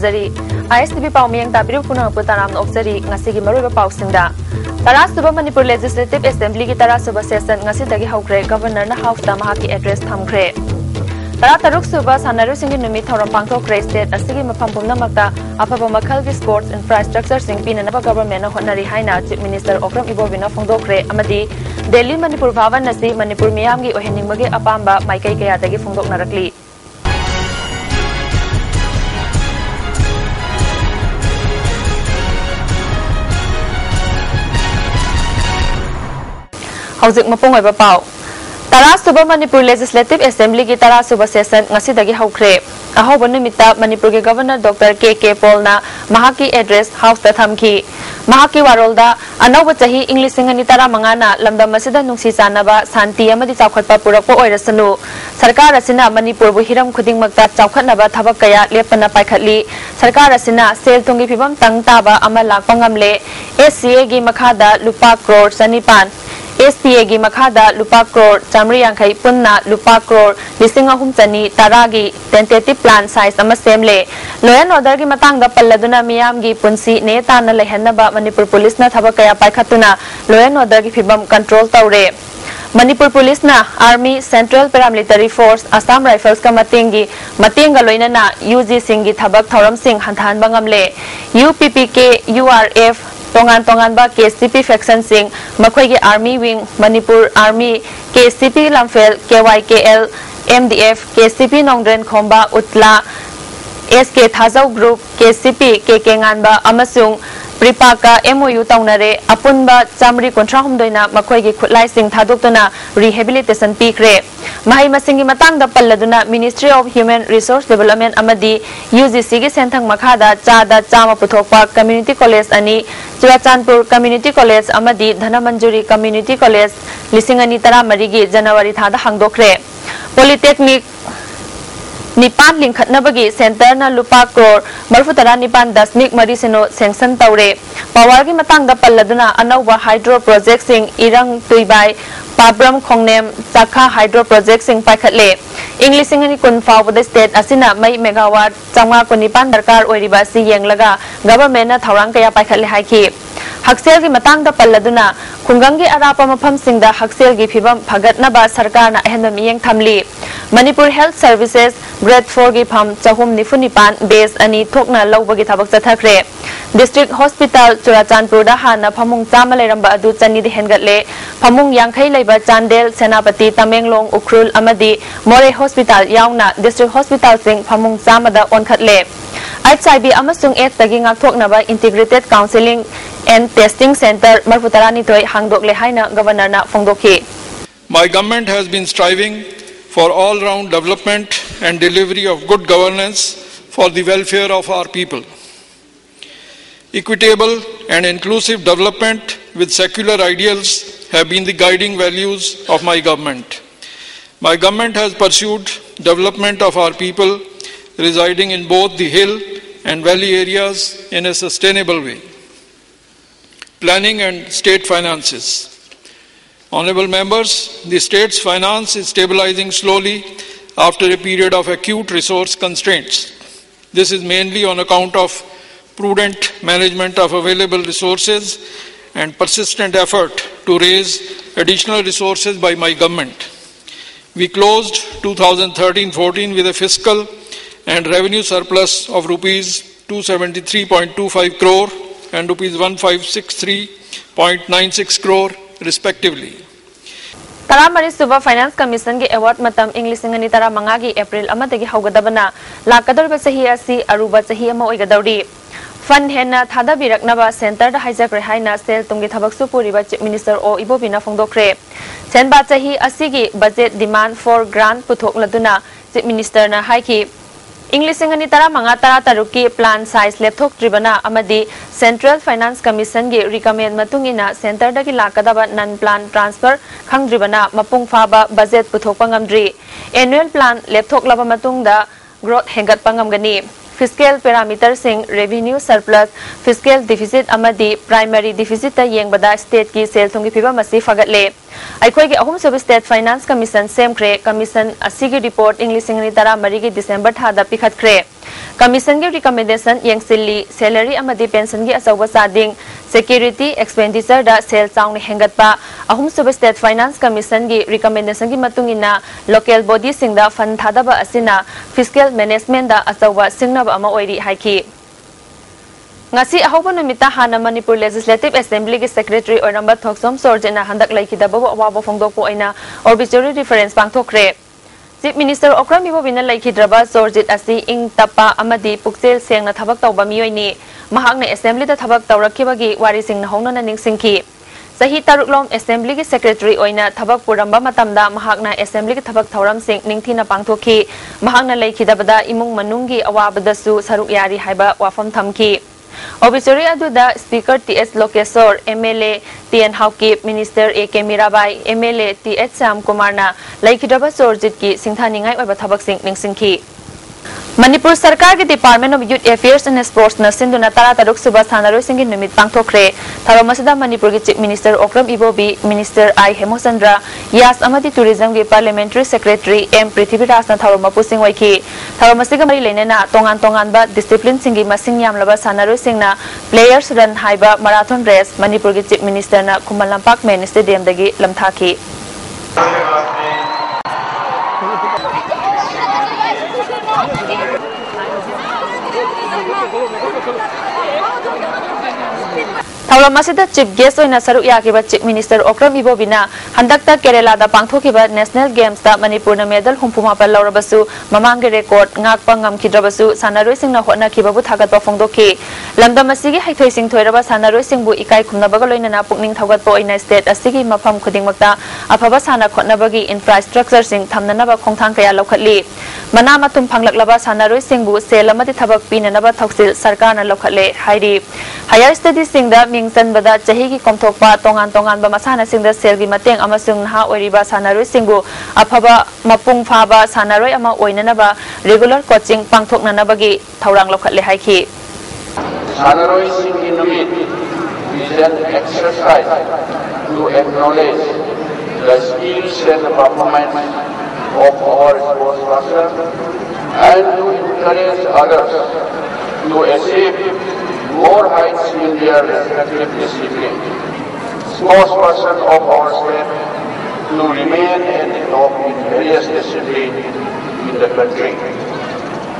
ꯊꯝꯖꯔꯤ ISTV ꯄꯥꯎꯃꯤꯌꯦꯡ ꯇꯥꯕꯤꯔꯤꯕ ꯄꯨꯝꯅꯃꯛꯄꯨ ꯇꯔꯥꯝꯅ ꯑꯣꯛꯆꯔꯤ ꯉꯁꯤꯒꯤ ꯃꯔꯨꯑꯣꯏꯕ ꯄꯥꯎꯁꯤꯡꯗ ꯇꯔꯥꯁꯨꯕ ꯃꯅꯤꯄꯨꯔ ꯂꯦꯖꯤꯁꯂꯦꯇꯤꯚ ꯑꯦꯁꯦꯝꯕ꯭ꯂꯤꯒꯤ ꯇꯔꯥꯁꯨꯕ ꯁꯦꯁꯟ ꯉꯁꯤꯗꯒꯤ ꯍꯧꯈ꯭रे ꯒꯚꯔꯅꯔꯅ ꯍꯥꯎꯁꯇ ꯃꯍꯥꯛꯀꯤ ꯑꯦꯗ꯭ꯔꯦꯁ ꯊꯝꯈ꯭रे ꯇꯔꯥꯇꯔꯨꯛꯁꯨꯕ ꯁꯥꯟꯅꯔꯣꯏꯁꯤꯡꯒꯤ ꯅꯨꯃꯤꯠ ꯊꯧꯔꯝ ꯄꯥꯡꯊꯣꯛꯈ꯭रे ꯁ꯭ꯇꯦꯠ ꯑꯁꯤꯒꯤ ꯃꯐꯝ ꯄꯨꯝꯅꯃꯛꯇ ꯑꯐꯕ ꯃꯈꯜꯒꯤ ꯁ꯭ꯄꯣꯔꯠꯁ ꯏꯟꯐ꯭ꯔꯥꯁ꯭ꯇ꯭ꯔꯛꯆꯔꯁꯤꯡ ꯄꯤꯅꯅꯕ ꯒꯚꯔꯟꯃꯦꯟꯠꯅ ꯍꯣꯠꯅꯔꯤ ꯍꯥꯏꯅ ꯆꯤꯐ ꯃꯤꯅꯤꯁꯇꯔ ꯑꯣꯀ꯭ꯔꯝ ꯏꯕꯣꯕꯤꯅ ꯐꯣꯡꯗꯣꯛꯈ꯭रे ꯑꯃꯗꯤ ꯗꯦꯜꯂꯤ ꯃꯅꯤꯄꯨꯔ ꯚꯥꯕꯟ ꯑꯁꯤ ꯃꯅꯤꯄꯨꯔ ꯃꯤꯌꯥꯝꯒꯤ ꯑꯣꯏꯍꯟꯅꯤꯡꯕꯒꯤ ꯑꯄꯥꯝꯕ ꯃꯥꯏꯀꯩ ꯀꯌꯥꯗꯒꯤ ꯐꯣꯡꯗꯣꯛꯅꯔꯛꯂꯤ हौजिक मपुंग ओइबा पाव तरासुबा मणिपुर लेजिस्लेटिव असेंबली की तरासुबा सेशन ngasiदagi हौख्रे अहोब निमित्ता मणिपुर के गवर्नर डॉक्टर के पॉलना महाकी एड्रेस हाउस ता थमखी महाकी वारोलदा अनौब चाही इंग्लिश सिंगनी तरा मंगाना लमदम मसिदा नुंसी चानबा शांति अमदि चावखतपा पुरकपा ओइरसनु सरकार असिना मणिपुर बु हिरम खुदिंगमक्ता चावखतनबा थबक कया लेपना पाइखतली सरकार असिना सेल तुंगी फिबम तंग ताबा अमा लाकपा ngamle SCA गी मखादा लुपा करोड़ सनिपान SPA की मखादा लुपा करोड़ चामरी यांखई पुन्ना लुपा करोड़ लिसिंग अहुम चनी तरागी टेंटेटिव प्लान साइज अमा सेमले लॉ एंड ऑर्डर की मतांगदा पल्लदुना मियाम की पुंसी ने ताना लेहनबा मणिपुर पुलिस ना थबक कया पाइखतुना लॉ एंड ऑर्डर की फिबम कंट्रोल तौरे मणिपुर पुलिस ना army central paramilitary force Assam rifles का मतेंग लोइनना UG सिंह की थबक थौरम सिंह हंथानबा ngamle UPPK URF तोंगान तोंगानबा KCP फैक्शन सिंह मखोई के army wing Manipur army KCP Lamphel KYKL MDF KCP नोंग्रेन खोंबा उतला SK थाजौ ग्रुप KCP KK nganba अमसुंग प्रिपाका MOU तौनरे अपुनबा चामरी कुंथ्रा हमदोइना मखोई की खुलाई सिंह थादोक्तुना रिहेबिलिटेशन पीख्रे महई मसिंगी मतंगदा पल्लदुना ministry of human resource development अमदी UGC की सेंथंग मखादा चादा चामा पुथोकपा कम्युनिटी कॉलेज अनि चुराचानपुर कम्युनिटी कॉलेज अमदी धनमंजुरी कम्युनिटी कॉलेज लिसिंगनी तरा मरीगी जनवरी थादा हंगदोख्रे पॉलिटेक्निक निपान लिंखतनबगी सेंटर ना लुपा करोड़ मरफुतरा निपान दशमिक मरीसिनो सेंक्शन तौरे पावर की मतंगदा पल्लदुना अनौबा हाइड्रो प्रोजेक्ट सिंह इरंग तुइबाई पाब्रम खोंगनेम चाखा हाइड्रो प्रोजेक्ट सिंह पाइखतले इंग्लिश सिंगनी कुन फावबद स्टेट असिना मई मेगावाट चांगा कुनिपान दरकार ओइरिबा सि येंगलगा गवर्नमेंट ना थौरांग कया पाइखतले हाइखी हक्सेल की मतंगदा पल्लदुना खुंगंगी अरापा मफम सिंगदा हक्सेल की फिबम फगतनबा सरकार ना अहम मियेंग थमली मणिपुर हेल्थ सर्विसेज ग्रेड 4 की फम चहुम निफुनिपान बेस अनि थोकना लौबगी थबक चथखरे डिस्ट्रिक्ट हॉस्पिटल चुराचानपुर दा हाना फमुंग चामा लेरंबा अदु चन्नी दे हेनगतले फमुंग यांखै लेबा चांदेल सेनापति तमेंगलोंग उखरुल अमदी मोरे हॉस्पिटल यावना डिस्ट्रिक्ट हॉस्पिटल सिंग फमुंग चामा दा ओनखतले HIV अमसुंग एड्स तगी ngakthoknaba integrated counselling and testing centre मरफुतरानी थोय हांगदोकले हाइना गवर्नर ना फोंदोखी My government has been striving for all-round development and delivery of good governance for the welfare of our people. Equitable and inclusive development with secular ideals have been the guiding values of my government. My government has pursued development of our people residing in both the hill and valley areas in a sustainable way. Planning and state finances. Honorable members, the state's finance is stabilizing slowly after a period of acute resource constraints. This is mainly on account of prudent management of available resources and persistent effort to raise additional resources by my government. We closed 2013-14 with a fiscal and revenue surplus of rupees 273.25 crore and rupees 1563.96 crore respectively. तरामरी सुबह finance commission के award मतम English सिंगनी तरा मंगागी अप्रैल अमदगी हौगदबना लाकदरबा सही असि Aruba सही अमा ओइगदौरी fund हेना थादाबिरकनबा सेंटर दा हाइजक्रे हाइना सेल तुंगी थबकसु पुरिबा चीफ मिनिस्टर ओ इबोबिना फोंदोख्रे सेनबा सही असिगी बजेट डिमांड फॉर ग्रांट पुथोकलदुना चीफ मिनिस्टर ना हाइकी इंग्लिश सिंगनी तरा मंगा तरा तरुकी प्लान साइज लेपथोक ट्रिबना अमदी सेंट्रल फाइनेंस कमीशन की रिकमेंड मतुंगिना सेंटर दगी लाकदबा नन प्लान ट्रांसफर खंगद्रिबना मपुंग फाबा बजेट पुथोकपा ngamdri एनुअल प्लान लेपथोक लबा मतुंगदा ग्रोथ हेंगतपा ngamgani fiscal parameter sing revenue surplus, fiscal deficit amadi primary deficit ta yeng bada state ki sel thungi phiba masi fagatle. Aikoi ki ahum sub state finance commission sem kre commission asigi report English ingni tara mari ki December thada pikhat kre. Commission ki recommendation yeng silli salary amadi pension ki asawa sading security expenditure da sel chang ni hengat pa ahum sub state finance commission ki recommendation ki matungina local body sing da fund thada ba asina fiscal management da asawa singna ba ama oiri haiki. Ngasi ahoba numita hana Manipur Legislative Assembly ki Secretary Oiramba Thoksom Sorjena handak laikida babu awaba phongdok po aina obituary reference pangthokre. Chief Minister Okram ibo bina laikhidraba Sorjit asi ing tapa amadi puksel sengna thabak tawba miyoini mahakna assembly da thabak tawrakhibagi wari singna hongna na ningsingki. Sahi taruklom assembly ki secretary oina thabak puramba matamda mahakna assembly ki thabak thauram sing ningthina pangthokhi mahakna laikhidabada imung manunggi awabadasu saruk yari haiba wafam thamki. Obituary aduda Speaker T.S. Lokesor, MLA T.N. Haukip, Minister A.K. Mirabai, MLA T.H. Sam Kumarna, Laikidaba Sorjit ki singthaningai oiba thabak sing ningsingki. Manipur Sarkar के Department of Youth Affairs and Sports न सिंधुना तारा तारुक सुबह स्थानारों सिंगी निमित पांगथोक्रे थारो मसदा मणिपुर के chief minister Okram Ibobi minister I Hemochandra यास अमदी tourism के parliamentary secretary M Prithviraj न थारो मपु सिंग वैखी थारो मसिगा मरी लेनेना तोंगान तोंगान बा डिसिप्लिन सिंगी मसिंग यामलबा स्थानारों सिंगना प्लेयर्स रन हाइबा मैराथन रेस मणिपुर के चीफ मिनिस्टर न कुमल लंपाक मेन स्टेडियम दगी लमथाखी Thauram asida chief guest oina saruk yakiba chief minister Okram Ibobina handakta Kerala da pangthokiba national games da Manipur na medal humpumapal laurabasu mamangge record ngakpa ngamkidrabasu sanaroi singna hotna kibabu thagatpa phongdokhi lamdam asigi haithoi sing thoiraba sanaroi singbu ikai khumnabaga loinana pukning thaugatpa oina state asigi mafam khudingmakta afaba sana khotnabagi infrastructure sing thamnanaba khongthang kaya lokhatli mana matum phanglaklaba sanaroi singbu selamati thabak pinanaba thoksil sarkarna lokhatle hairi higher studies sing da mingsan bada chahi ki komthokpa tongan tongan ba masana sing da sel gi mateng amasung ha oiriba sanaroi singbu afaba mapung phaba sanaroi ama oinana ba regular coaching pangthokna na bagi thaurang lokhatle haiki sanaroi sing ki numit is an exercise to acknowledge the skills and the performance of our sports persons and to encourage others to achieve more heights in their respective discipline. Sportspersons of our state to remain at the top in various disciplines in the country.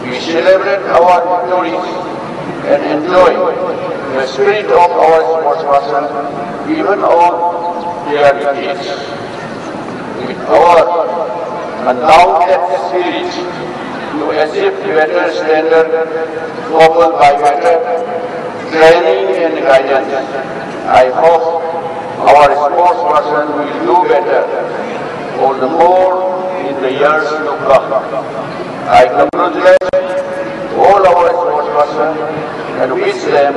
We celebrate our victories and enjoy the spirit of our sportspersons even on their defeats. With our undoubted spirit to achieve better standards coupled by better training and guidance, I hope our sportspersons will do better all the more in the years to come. I congratulate all our sportspersons and wish them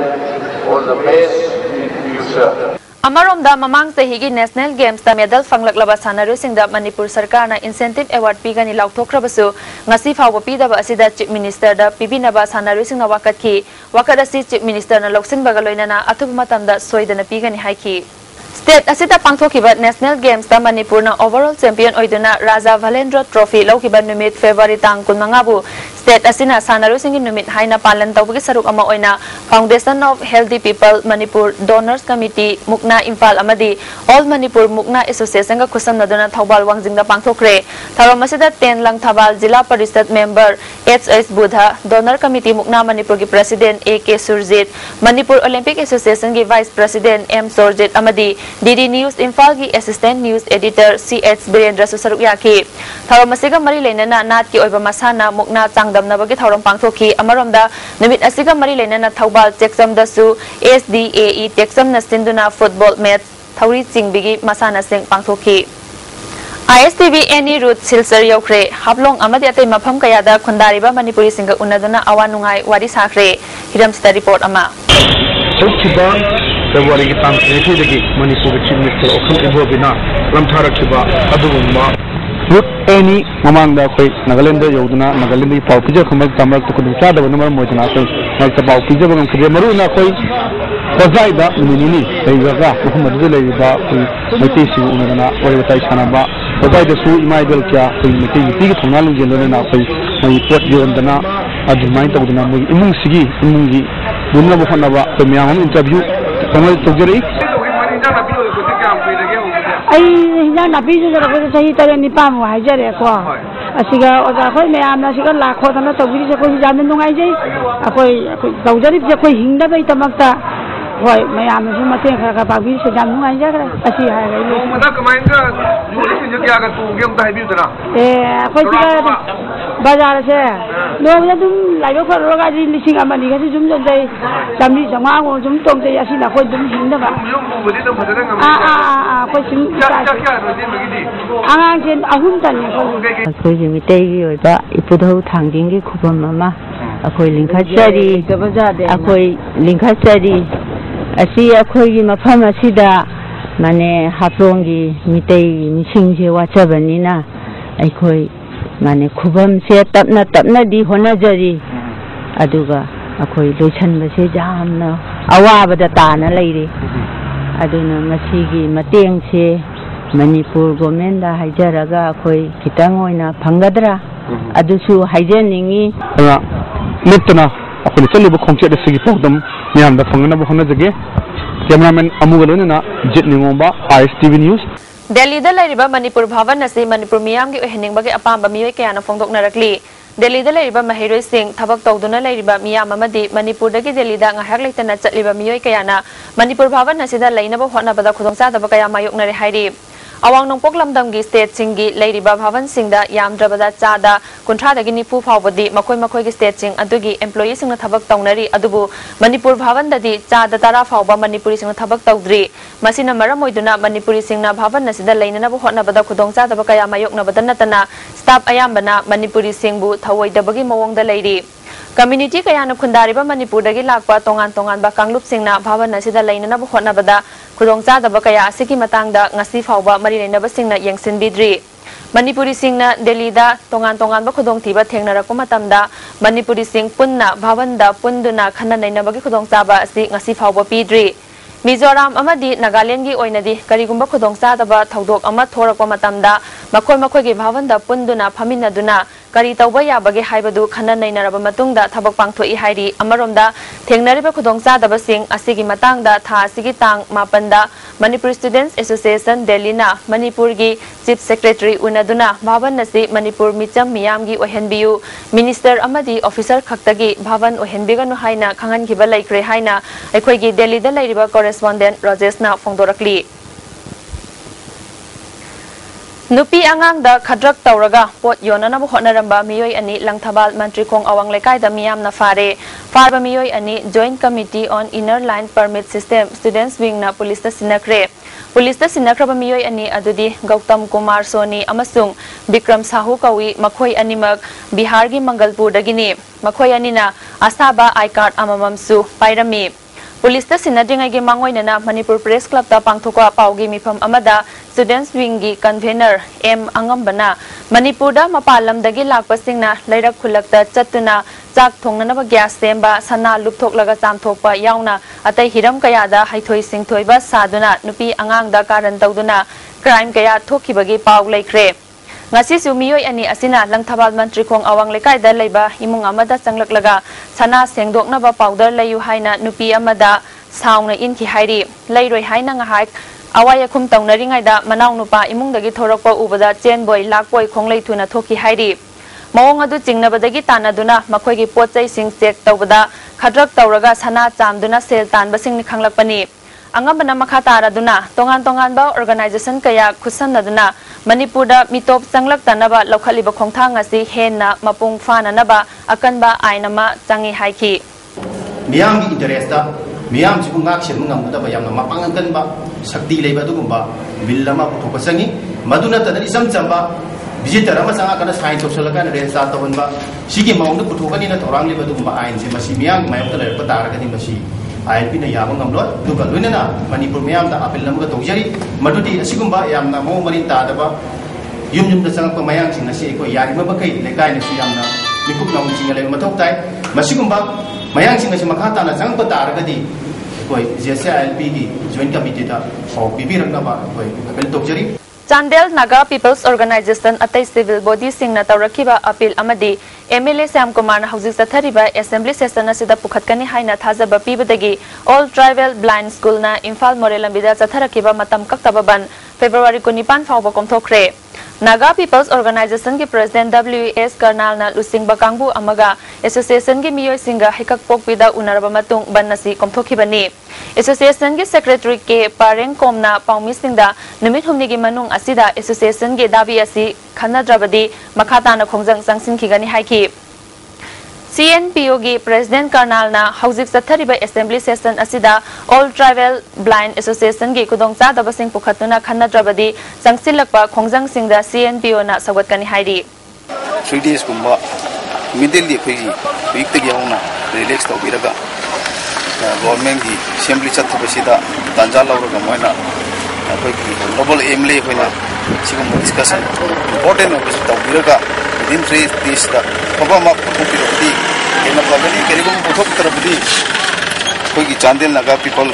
all the best in future. Amarom da mamang sahigi national games da medal fanglaklaba sanaroi singda Manipur Sarkar na incentive award pigani lauthokrabasu ngasi phawba pidaba asida chief minister da pibinaba sanaroi singna wakatki wakadasi chief minister na loksin bagaloinana athuba matamda soidana pigani haiki State asida pangthokiba national games da Manipur na overall champion oiduna Raja Valendra trophy laukiba numit February tang 15 State asina sanaroi singi numit haina palan tawbagi saruk ama oina Foundation of Healthy People Manipur Donors Committee Mukna Imphal amadi All Manipur Mukna Association ga khusam naduna Thawbal Wangjing da pangthokre tharom asida 10 lang Thabal Jila Parishad member HS Budha Donor Committee Mukna Manipur gi President AK Surjit Manipur Olympic Association gi Vice President M Surjit amadi DD News Imphal gi Assistant News Editor CH Birendra Susaruk yaki tharom asiga mari leinana nat ki oiba masana Mukna changdamna bagi tharom pangthoki amaromda numit asiga mari leinana Thawbal Cheksam dasu SDAE Cheksam na sinduna football match thauri chingbigi masana sing pangthoki ISTV any route silsar yaukre hablong amadi atay mafam kayada khundariba Manipuri singa unaduna awanungai wari sakre hiram sita report ama February tang 3 Manipur Chief Minister Okram Ibobina lamthara kiba adugumba route एनी ममांग दा कोई नागालैंड योजना नागालैंड की पाव पिजर खमल तमल तो कुछ चादा बनो मर मोजना कोई मैं तो पाव पिजर बगम खजे मरु ना कोई फजाई दा मिनिनी सही जगह मोहम्मद जो लेगा कोई मिट्टी सी उन्होंने और बताई शाना बा फजाई दसु इमाइदल क्या कोई मिट्टी मिट्टी की थोना लुंगे लोने ना कोई मैं पोट जोंदना अधुमाई तब दुना मुझे इमुंग सिगी इमुंगी बुन्ना बुखना बा तो मैं हम इंटरव्यू कमल तो जरी आई हिंजा नापी जो जरा कोई सही तरह निपाम हुआ है जरे को असिगा और कोई मैं आमना सिगा लाखों तना तो भी से कोई जाने दूँगा जी कोई दौजरी से कोई हिंदा भी तमकता कोई मैं आमना से मत हैं बाबी से जाने दूँगा जी करे असी है गई मतलब कमाएंगे जो लिखिए क्या कर तू गेम तो है भी उतना कोई सिगा बाजार से लोग जब तुम लाइव पर रोगा जी लिखिंग अमनी का जुम जुम जाए जमी जमा वो जुम तोम जाए असी ना कोई जुम हिंदा बा कोई जुम आंग जेन अहुम तनी कोई जिमिते की होगा इपुधौ थांगिंग की खुबम मामा कोई लिंखाचरी कोई लिंखाचरी असी कोई मफम असीदा माने हाफ्लोंगी मिते मिसिंग जे वाचबनीना कोई माने खुबम से तपना दी होना जरी अदुगा अखोई लोइछन बसे जामना अवाबदा ताना लेरे अदुना मसीगी मतेंग से मणिपुर गवर्नमेंट दा हाइजरगा अखोई खितंग ओइना फंगदरा अदुसु हाइजनिंगी नितना अखोई चलिबो खोंचे दसिगी पोदम मियाम दा फंगना बो होना जगे कैमरामैन अमुगलोना जित निंगोबा ISTV न्यूज़ दिल्ली दा लैरिबा मणिपुर भवन असी मणिपुर मियाम की ओहनिंगबगे अपाम मियोय कयाना फोंदोकनारकली दिल्ली दा लैरिबा महिरोय सिंह थबक तौदुना लैरिबा मियाम अमदी मणिपुर दगी दिल्ली दा ngahak leitana चटलिबा मियोय कयाना मणिपुर भवन असिदा लैनबा होनाबदा खुदोंचादबा कया मायोकनारे हाइरि अवांग नोंपोक लमदमगी स्टेट सिंगी लैरिबा भवन सिंगदा यामद्रबदा चादा कुंथ्रादगी निफु फावबदी मखोय मखोयगी स्टेट सिंग अदुगी एम्प्लॉई सिंगना थबक तौनरी अदुबु मणिपुर भवन ददी चादा तारा फावबा मणिपुरी सिंगना थबक तौद्री मसिना मरम ओइदुना मणिपुरी सिंगना भवन असिदा लैननबा होनाबदा खुदोंचादबा कया मायोकनाबदा नतना स्टाफ अयामबना मणिपुरी सिंगबु थवोइदबगी मवोंगदा लैरि कम्युनिटी कयाना खुंदारिबा मणिपुरदगी लाकपा तोंगान तोंगानबा कांगलुप सिंगना भवन असिदा लैननबा होनाबदा खुदोंचादबा कया असिगी मतंगदा ngasi फावबा मरि लैनबा सिंगना यंगसिनबिद्री मणिपुरी सिंगना दिल्लीदा तोंगान तोंगानबा खुदोंथिबा थेंगनारकपा मतमदा मणिपुरी सिंग पुन्ना भवनदा पुंदुना खन्ना नैनबगी खुदोंचाबा असि ngasi फावबा पीद्री मिजोराम अमदी नागालैंड की ओइनदी करिगुंबा खुदोंचादबा थौदोक अमा थोरकपा मतमदा मखोय मखोयगी भवनदा पुंदुना फमिनदुना करी तौबा याबगे हाइबदु खन्ना नैनरबा मतुंगदा थबक पांगथोई हाइरि अमरोमदा थेंगनरिबा खुदोंचादबा सिंग असिगी मतंगदा था असिगी तांग मापनदा मणिपुर स्टूडेंट्स एसोसिएशन दिल्लीना मणिपुर की चीफ सेक्रेटरी उनदुना भवन असी मणिपुर मिचम मियामगी ओहनबियु मिनिस्टर अमदी ऑफिसर खक्तगी भवन ओहनबिगनु हाइना खंगनखिबा लैख्रे हाइना अखोयगी दिल्लीदा लैरिबा कॉरेस्पोंडेंट राजेशना फोंदोरकली नुपी आंगांग खड्रक तौरगा पोट योननब होनरंबा मियोय अनि लंगथबाल मंत्री खोंग अवांग लेकायदा मियामना फारे फारबा मियोय अनि joint committee on inner line permit system students wing ना पुलिस ता सिनखरे पुलिस ता सिनखरबा मियोय अनि अदुदी गौतम कुमार सोनी अमसुंग विक्रम साहू कवी मखोय अनिमक बिहार की मंगलपुर दगिनी मखोय अनिना असाबा आई कार्ड अमममसु पाइरमी पुलिस ता सिनद्रिंगाइगे मांगोइनना मणिपुर प्रेस क्लब ता पांगथोका पाउगी मिफम अमदा स्टूडेंट्स विंग की कन्वेनर एम अंगम्बना मणिपुर दा मपालमदगी लाकपसिंगना लैरक खुलकता चत्तुना चाक थोंगननबा गैस सेंबा सना लुपथोकलगा चामथोकपा याउना अतै हिरम कयादा हाइथोय सिंगथोयबा सादुना नुपी आंगांगदा कारण तौदुना क्राइम कया थोखिबगी पाउ लैख्रे ngasi मियोय अनि असिना लंगथबाल मंत्री खोंग अवांग लेकायदा लैबा इमुंग अमदा चंगलकलगा सना सेंगदोकनबा पाउडर लैयु हाइना नुपी अमदा साउना इनखि हाइरि लैरोय हाइना ngahak अवाय खुम तौनरिङायदा मनाउ नुपा इमुंगदगी थोरकपा उबदा चेन बॉय लाकबॉय खोंगलै थुना थोखि हाइरि मवोंग अदु चिंगनबदगी तानादुना मखोयगी पोचै सिंग चेक तौबदा खड्रक तौरगा सना चामदुना सेल तानबसिंग निखंगलकपनी अंगमबना मखा तारादुना तोंगान तोंगानबा ऑर्गेनाइजेशन कया खुसन्नदुना मणिपुरदा मिटोप चंगलक्तनबा लौखलिबा खोंथांग असि हेन्ना मपुंग फाननबा अकनबा आइनमा चंगी हाइखि मियाम की इंटरेस्टा मियाम जिबु ngak chen ngamudaba yamna mapangan kanba sakti leiba dugumba billama puthokpa changi maduna tadani isam chamba visitor ama sanga kana sign topsalaga resta tawonba sigi mawng puthokani na thorang leiba dugumba ain se masi miyam mayam ta lerpa taragani masi ILP na yabang ngamlot duka luinana manipur miyam da apel namga tawjari madudi asigumba yamna mo marin tadaba yum yum da sangak mayang sing nasi ko yari mabakai lekai na siyam na mikuk na sing le matok tai masigumba mayang sing nasi makata na sang patar gadi ko JSLP gi joint committee da so bibirak na ba ko bel tokjari Chandel Naga People's Organization atai civil body singna tawrakiba appeal amadi MLA Sam Kumar na hauzik sathariba assembly session asida pukhatkani haina thajaba pibadagi all tribal blind school na Imphal Morelambida satharakiba matam kaktababan February 9 fawba komthokre Naga People's Organization ki President WS Karnal na lusing bakangbu amaga association ki miyoi singa hikak pokpida unaraba matung bannasi komthokibani Association ki Secretary ke Pareng Komna Paumi Singda numit humni gi manung asida association ge dabi asi khanadrabadi makhata na khongjang sangsin khigani haiki CNPO gi President Karnal na hauzik sathariba assembly session asida all tribal blind association gi kudongcha dabasing pukhatuna khanadrabadi sangsilakpa khongjang singda CNPO na sawatkani hairi 3 days kumba middle di khoi week tagi hauna relax tawbiraga government की assembly चत्थबसिदा तंजा लौरगा मोइना अखोई की honorable MLA खोइना सिगम discussion important office तौबिरगा within 3 days दा फबा मा पुपिरबदी केना प्रॉब्लम केरिगम पुथोक तरबदी अखोई की चांदेल नागा people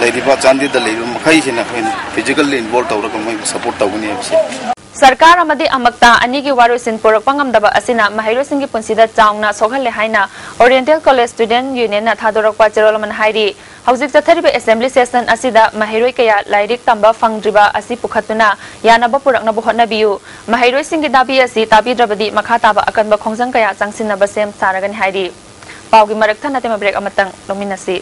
लेरिबा चांदे द लेरिबा मखै सिना खोइना physically involved तौरगा मोइ support तौगनी हबसे Sarkar amadi amakta anigi warusin porakpangam daba asina mahiro singi punsida chaungna sokhale haina Oriental College Student Union na thadorakpa cherolaman hairi hauzik chathariba assembly session asida mahiro kaya lairik tamba fangdriba asi pukhatuna yanaba purakna bohna biu mahiro singi dabi asi tabi drabadi makhataba akanba khongjang kaya changsinna basem saragan hairi paugi marak thana tema break amatang lominasi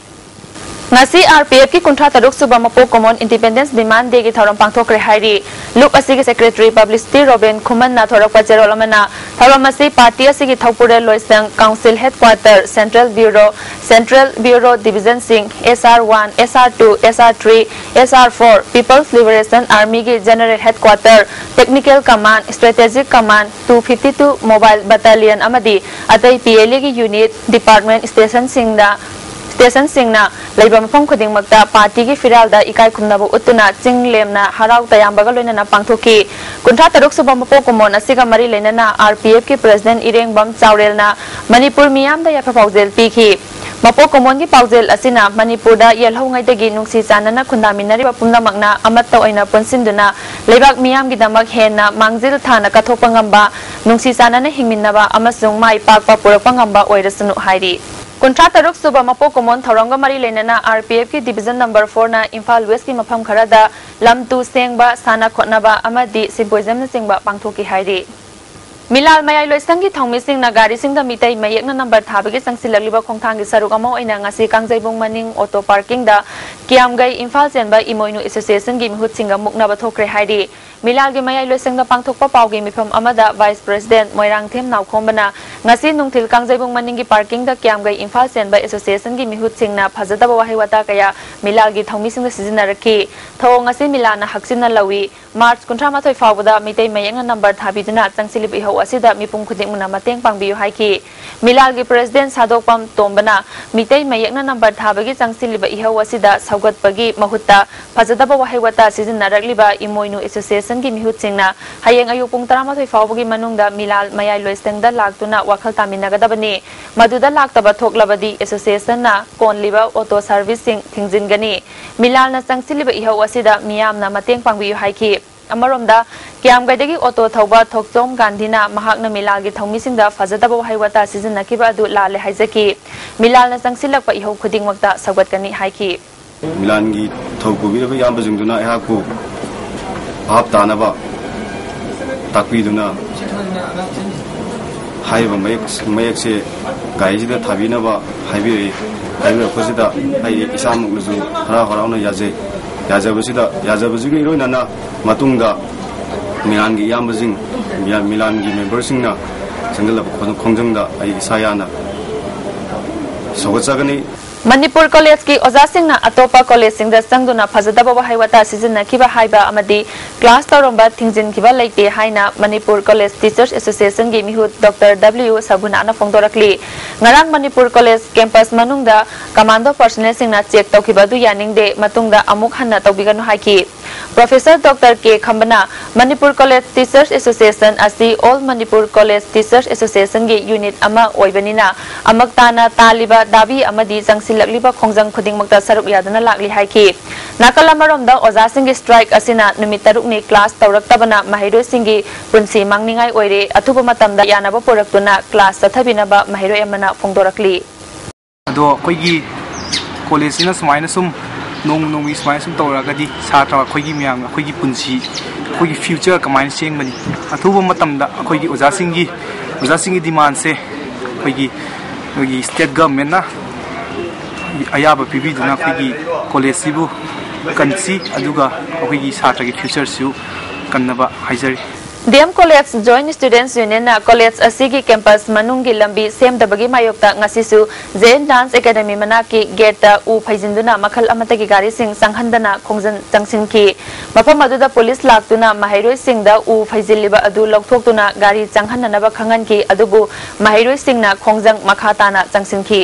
Ngasi RPF ki kuntra taruk suba mapo common independence demand de gi thoram pangthok re hairi luk asigi secretary publicity Robin Khuman na thorak pa cherolamana thoram asi party asigi thopure loisang council headquarter central bureau division sing SR1 SR2 SR3 SR4 people's liberation army gi general headquarter technical command strategic command 252 mobile battalion amadi atai PLA gi unit department station singna leiba mafam khuding makta party gi firal da ikai khumna bu utuna chinglemna harau tayambaga loina pangthoki kuntra taruk suba mapo komon asiga mari leinana RPF ki president Ireng Bam Chaurel na Manipur miyam da yafa paujel pikhi mapo komon gi paujel asina Manipur da yelhau ngai dagi nungsi chanana khundaminari ba pumna makna amatta oina ponsinduna leibak miyam gi damak henna mangjil thana kathokpa ngamba nungsi chanana hingminnaba amasung mai pakpa purakpa ngamba oirasunu hairi Kuntra taruk suba mapo komon thoranga mari leinana RPF ki division number 4 na Imphal West ki mafam kharada lamtu sengba sana khotnaba amadi symposium na singba pangthoki hairi Milal mayai loisangi thongmi sing na gari sing da mitai mayek na number thabagi sangsilagliba khongthang gi saruk amo oina ngasi kangjaibung maning auto parking da kiamgai Imphal chenba imoinu association gi mihut singa mukna ba thokre hairi Milal gi mayai loisang da pangthokpa pawgi mifam amada vice president Moirang Them Nawkhombana ngasi nungthil kangjaibung maning gi parking da kiamgai Imphal chenba association gi mihut singna phajadaba wahi wata kaya Milal gi thongmi sing da sizinaraki tho ngasi Milana haksina lawi March 19 fawda mitai mayek na number thabiduna changsilip iho asida mipung khuding muna mateng pangbiyu haiki Milal gi president Sadokpam Tombana mitai mayek na number thabagi changsilip iho asida saugatpagi mahutta phajadaba wahi wata sizinaraliba imoinu association gi mihut singna hayeng ayu pung 13 fawbagi manungda Milal mayai loistengda laktuna wakhal taminagadabani maduda laktaba thoklabadi association na konliba auto servicing thingjingani Milal na changsilip iho asida miyamna mateng pangbiyu haiki Amaromda kiamgaidagi auto thauba thokchom Gandhina mahakna Milal gi thongmisingda fajadaba haiwata sizinnakiba adu lale haijaki Milal na changsilakpa iho khudingmakta sawatkani haiki Milan gi thaupubi ba yamba jingduna ehaku bhab tanaba takpiduna haiba mayak se gaijida thabina ba haibi khosida ai isamuk nusu hara yaje Yazabazigi Roinana Matunga Milangi Yambazing Milangi membersingna Sangala Kongjanga Sayana Sogatsagani Manipur College ki Ozasing na Atopa College sing da sangduna phajadaba wahaiwata sizina kiba haiba amadi class taromba thingjin kiba leite haina Manipur College Teachers Association gi mihut Dr. W Sabuna na phongdorakli ngarang Manipur College campus manungda commando personnel sing na check tawkiba du yaning de matungda amuk hanna tawbiganu haiki Professor Dr. K. Khambana Manipur College Teachers Association asi All Manipur College Teachers Association gi unit ama oibanina amaktana taliba dabi amadi jangsilagliba khongjang khudingmakta saruk yadana lakli haiki nakala maromda oja singi strike asina numit tarukni class tawraktabana mahiroi singi punsi mangningai oire athuba matamda yanaba poraktuna class tathabinaba mahiroi amana phongdorakli ado koigi college ina sumaina sum nong sumaina sum tawragadi satra koigi myang koigi punsi koigi future kamain sengmani athuba matamda koigi oja singi demand se koigi state government na ayaba pibiduna koigi college sibu kansi aduga koigi satra gi future su kannaba haijari DM College Joint Students Union na college asigi campus manungi lambi sem dabagi mayokta ngasisu Zen Dance Academy manaki gate u phaijinduna makhal amatagi gari sing sanghandana khongjan changsinki mafam aduda police laktuna mahairoi singda u phaijiliba adu lokthokuna gari changhananaba khanganki adubu mahairoi singna khongjang makhatana changsinki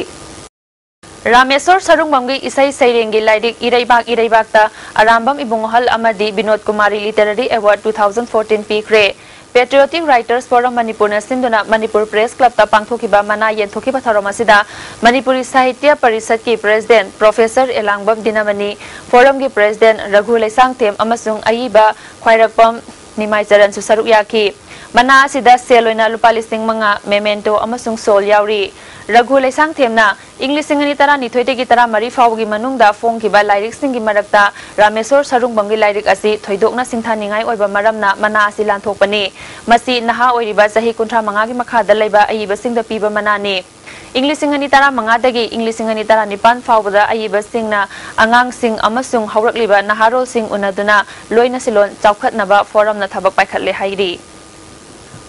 Rameswar Sarungbamgi Isai Sairengi Laidik Iraibakta Arambam Ibunghal Amadi Binod Kumari Literary Award 2014 Pikre Patriotic Writers Forum Manipur na Sinduna Manipur Press Club ta pangthokiba mana yenthokiba tharomasida Manipuri Sahitya Parishad ki President Professor Elangbam Dinamani Forum ki President Raghu Laisangthem amasung Ayiba Khwairakpam Nimai Charan su saruk yaki mana asida seloina lupa listing manga memento amasung sol yauri Raghu Laisangthemna English singani tara nithoite gi tara mari fawgi manungda phong ki ba lyrics singi marakta Rameswar Sarungbamgi lyric asi thoidokna singthaningai oiba maramna mana asi lanthokpani masi naha oiriba sahi kuntra manga gi makhada leiba ayiba singda piba manani English singani tara manga dagi English singani tara nipan fawbada ayiba singna angang sing amasung haurakliba naharol sing unaduna loina silon chawkhatnaba forum na thabak paikhatle hairi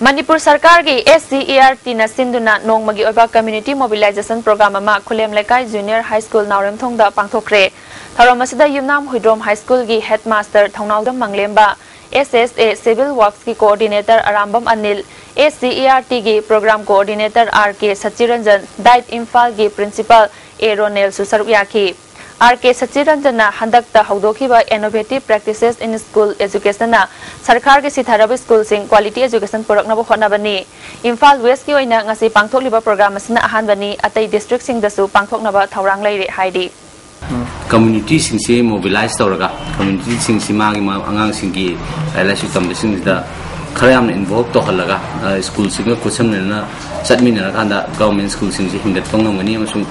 Manipur Sarkar ki SCERT na sinduna nongmagi oiba community mobilization program ama Khulem Lekai Junior High School Nauremthong da pangthokre Tharomasida Yumnam Huidrom High School gi headmaster Thongnaldam Manglemba SSA Civil Works ki coordinator Arambam Anil SCERT gi program coordinator RK Sachiranjan Diet Imphal gi principal Ronel Susarukyaki RK Sachiranjana handakta haudokiba innovative practices in school education na sarkar ki sitharaba school sing quality education puraknaba hotnabani Imphal West ki oina ngasi pangthokliba program asina ahanbani atai district sing dasu pangthoknaba thaurang leire haidi community sing se mobilize tawraga community sing simagi angang sing ki laisu tambising da kharayam involve to halaga school sing ko samna chatmina kanda government school sing ji hindat pangngani amasung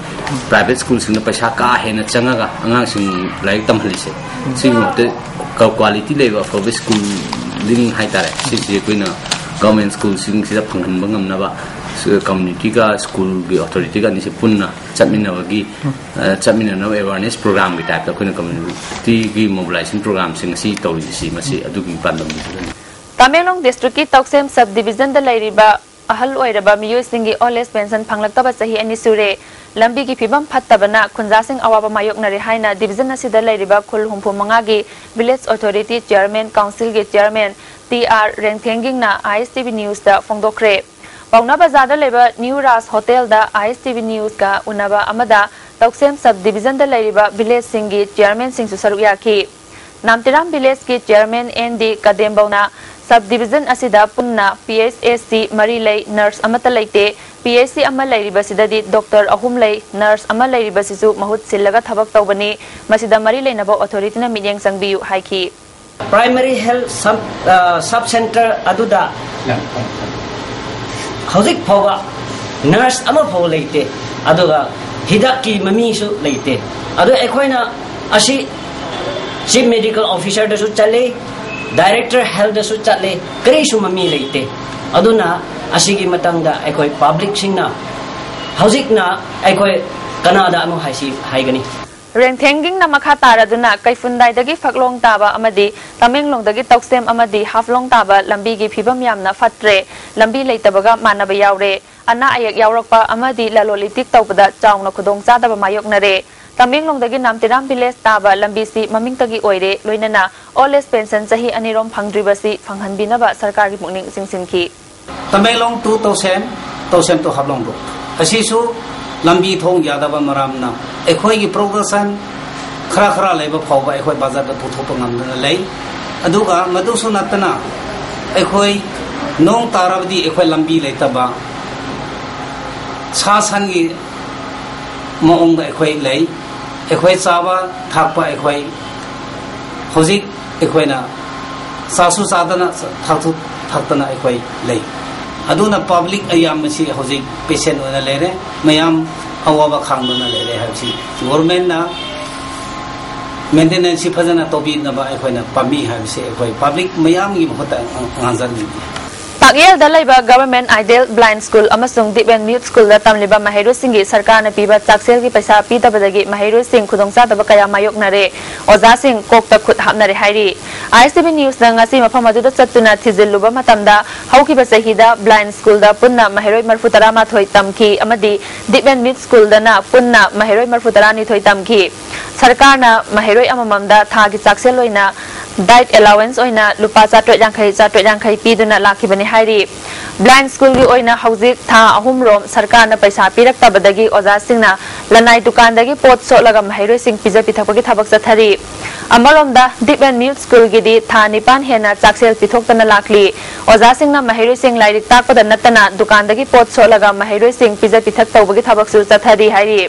private school sing na paisa ka hena changaga angang sing laik tamhalise sing te quality level of school living high tare si koina government school sing sida phanghan bangam na ba community ka school gi authority ka ni se punna chatmina wagi chatmina na awareness program gi type koina community gi mobilization program sing si tawri si masi adugi pandam Tamelong district ki Toksem subdivision da lairiba ahal oiraba miyoi singi oles pension phanglaktaba sahi ani sure lambi gi phibam phattabana khunja sing awaba mayok nari haina division asida lairiba khul humpu manga gi village authority chairman council gi chairman TR Rengthenging na ISTV news da phongdokre pauna bazar da leba New Ras hotel da ISTV news ka unaba amada Toksem subdivision da lairiba village singi chairman sing su saruyaki Namtiram village ki chairman ND Kadembona subdivision asida punna PHSC Marilay nurse amata laite PHC ama lairibasida doctor ahumlay nurse ama lairibasisu mahut sillaga thabak tawbani masida Marilay naba authority na midyang sangbiyu haiki primary health sub center aduda hauzik phawa nurse ama phaw laite aduga hidaki mami su laite adu ekhoina asi chief medical officer da su chale Director Health dasu chatle kari su mami leite aduna asigi matangda ekoi public singna hauzik na ekoi kanada anu haigani Rengthenging na makha taraduna kaifundai dagi faklong taba amadi tamenglong dagi Toksem amadi haflong taba lambi gi phibam yamna fatre lambi leitabaga manaba yaure ana ayak yaurakpa amadi lalolitik tawbada chawna khudong chadaba mayok nare Tamenglong dagi Namtiram village taba lambi si maming tagi oire loinana oles pension sahi anirom phangdribasi phanghanbinaba sarkar gi mungning singsinki Tamenglong 2000 to hablong do asisu lambi thong yadaba maramna ekhoi gi progression खरा खरा लेब फाव अखोई बाजार पुथोप ngamdana lei aduga madu sunatana अखोई नोंग ताराबदी अखोई लंबी लेतबा सा सानगी मौंग अखोई लei अखोई चाबा थाकपा अखोई हजिक अखोइना सासु सादना थाकु थाकतना अखोई लei aduna public ayam masi hojik patient ona lere mayam awaba khangdona lere habsi government na maintenance phajana tobi na ba akoina pami habsi akoi public mayam gi hota nganjan ni Pagyel da laiba government ideal blind school amasung diben mute school da tamliba mahiru singi sarkar na piba chaksel gi paisa pi da badagi mahiru sing khudongsa da kaya mayok na re oza sing kok ta khut hapna re hairi ISTV news da ngasi mafam adu da chatuna thizilluba matamda hauki ba sahida blind school da punna mahiroi marfutara ma thoi tamki amadi diben mute school da na punna mahiroi marfutara ni thoi tamki sarkar na mahiroi amamam da thagi chaksel loina diet allowance oina lupa chatwe jangkhai pi duna lakhi bani hairi blind school gi oina hauzik tha ahum rom sarkar na paisa pirak ta badagi oza singna lanai dukan dagi pot so laga mahiroi sing pija pithapagi thabak chathari amarom da deep and mute school gi di tha nipan hena chaksel pithok tana lakli oza singna mahiroi sing lairik tak pada natana dukan dagi pot so laga mahiroi sing pija pithak tawbagi thabak su chathari hairi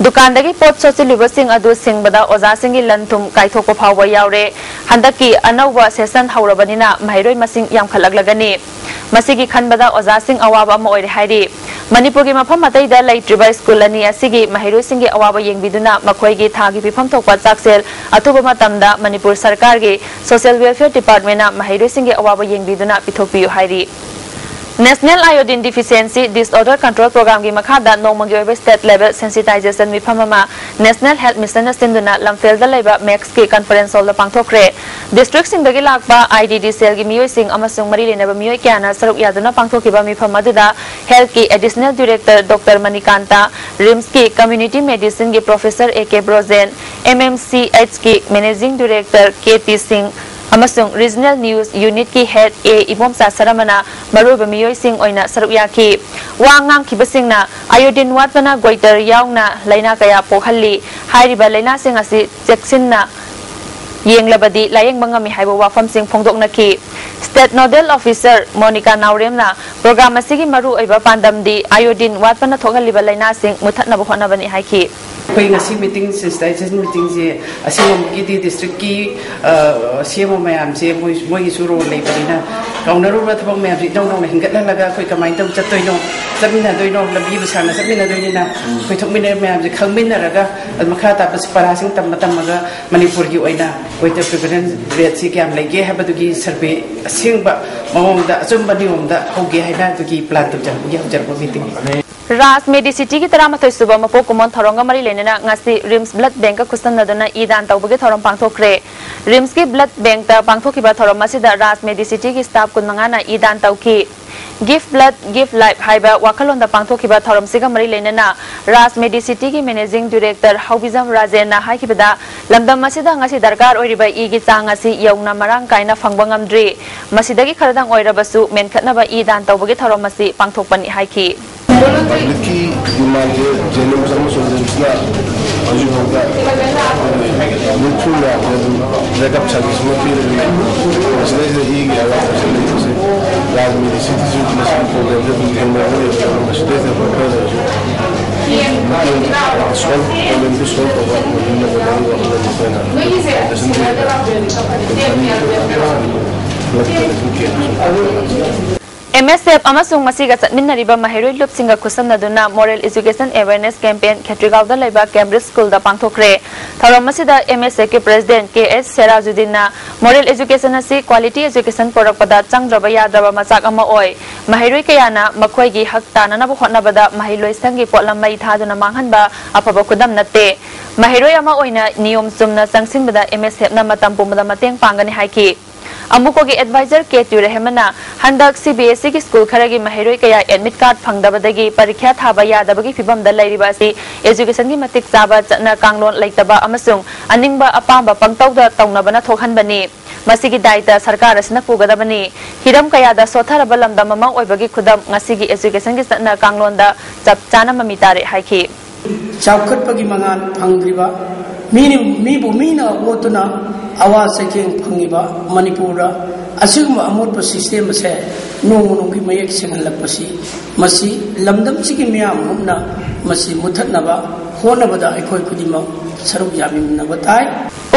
दुकान दगी pot सोचिलिब सिंग अदु सिंगबदा ओजा सिंगी लंथुम काइथोको फावबा यावरे हंदकी अनौबा session हौरबनिना माहिरोय मसिंग यामखलगलगनी मसिगी खनबदा ओजा सिंग अवाबा म ओइरे हाइरि मणिपुर की मफम अतैदा लैत्रिबा school अनि असिगी माहिरोय सिंगी अवाबा येंगबिदुना मखोयगी थागी पिफम थोकपा चाक्सेल अतुबा मतमदा मणिपुर सरकार गे सोशल वेलफेयर डिपार्टमेंट माहिरोय सिंगी अवाबा येंगबिदुना पिथोकपियु हाइरि National Iodine Deficiency Disorder Control Program की मखादा नोमगी ओइबे state level sensitization मिफममा National Health Mission सिंदुना लमफेल दा लेबा मैक्स की कॉन्फ्रेंस हॉल दा पांगथोखरे डिस्ट्रिक्ट सिंग दगी लाकबा IDD सेल की मियोय सिंग अमसुंग मरी लेनेबा मियोय क्याना सरुक यादुना पांगथोखिबा मिफम अदुदा हेल्थ की additional director doctor Manikanta RIMS की कम्युनिटी मेडिसिन की प्रोफेसर AK ब्रोजेन MMCH की मैनेजिंग डायरेक्टर KP सिंह अमसुंग रीजनल न्यूज यूनिट की हेड A इबोम सासरमना मरुब मियोय सिंग ओइना सरुक याखी वांगांग खिबसिंगना आयोडीन वाटना गोइटर यावना लाइना कया पोखल्ली हाइरिबा लाइना सिंग असि चेक्सिनना येंगलबदी लायेंग मंगमी हाइबो वाफम सिंग फोंगदोकनकी स्टेट नोडल ऑफिसर मोनिका नाउरेमना प्रोग्राम असिगी मरु ओइबा पांदमदी आयोडीन वाटना थोगलिबा लाइना सिंग मुथतनबो होनबनी हाइखी कोई ngasi meeting sensitization meeting je asingom ki di district ki CMO mayam je moi gi suro lei parina kaunaru ra thong mayam ji dong dong hingat la laga koi kamai tong chattoi no sabina doi no labi basana sabina doi ni na koi thokmina mayam je khangmina raga makha ta bas parasing tam matam maga manipur gi oina koi ta prevalence rate si kyam lege habadu gi survey asingba mawong da achumba niom da hoge haina tu ki plan tu jan gi jar meeting राज medicity की तरामथोय सुबा मपो कुमन थरोंगा मरी लेनेना ngasi RIMS blood bank का कुसनदना ईदान तौबगे थरोम पांगथोखरे रिम्स की ब्लड बैंक ता पांगथोखिबा थरोम मसिदा राज मेडिसिटी की स्टाफ कुनमंगाना ईदान तौखी गिफ्ट ब्लड गिफ्ट लाइफ हाइबा वाखलोंदा पांगथोखिबा थरोम सिगा मरी लेनेना राज मेडिसिटी की मैनेजिंग डायरेक्टर हाउबिजम राजेना हाइखिबदा लमदम मसिदा ngasi दरकार ओइरिबा ईगी चांग asi यौना मरांग काइना फंगबंगमद्री मसिदगी खरदंग ओइरबसु मेनखतनबा ईदान तौबगे थरोम मसि पांगथोकपनि हाइखी की डिमांड है जेनम सम सोल्यूशना अजू होगा मुझे या बैकअप सर्विस में फिर इसलिए ही गया है राज मेडिसिन जो नेशनल प्रोग्राम जो बिल्डिंग में है और मस्जिद है पर सॉल्व प्रॉब्लम को सॉल्व करवा मुझे बताऊंगा अपना MSF amasung masiga chatminnariba mahiroi lupsinga khusamnaduna moral education awareness campaign khetrigawda laiba Cambridge school da pangthokre thorom masida MSF ke president KS Serajuddin na moral education asi quality education porakpada changdraba yadraba machak ama oi mahiroi kayana makhoi gi hak tanana bu hotnabada mahiloi sangi potlamai thaduna manghanba afaba khudam natte mahiroi ama oina niyom chumna changsinbada MSF na matam pumada mateng pangani haiki अमुको के adviser के ट्यू रहमना हंदक CBSE की school खरगी महरोई कया admit card फंगदबदगी परीक्षा थाबा यादबगी फिबम the लैरिबासी education की मतिक चाबा चना कांगलोन लैतबा अमसुंग अनिंगबा अपांबा पंगतौदा तौनबना थोखनबनी मसिगी दायित्व सरकार असना पुगदबनी हिरम कयादा सोथरबा लमदम ममा ओइबगी खुदम ngasiगी एजुकेशन की चना कांगलोन दा चप चाना ममी तारे हाइखी चावखटपगी मंगान फंगद्रिबा मीना वोटना आवाज से फंगिबा मणिपुर असिगुम अमोट सिस्टम से नोंग की मयक सेंगलपसी मसी लमदम सिगी मियाम हमना मसी मुथतनबा होनबदा अखोय खुदिमा सरुक यामिनबा ताई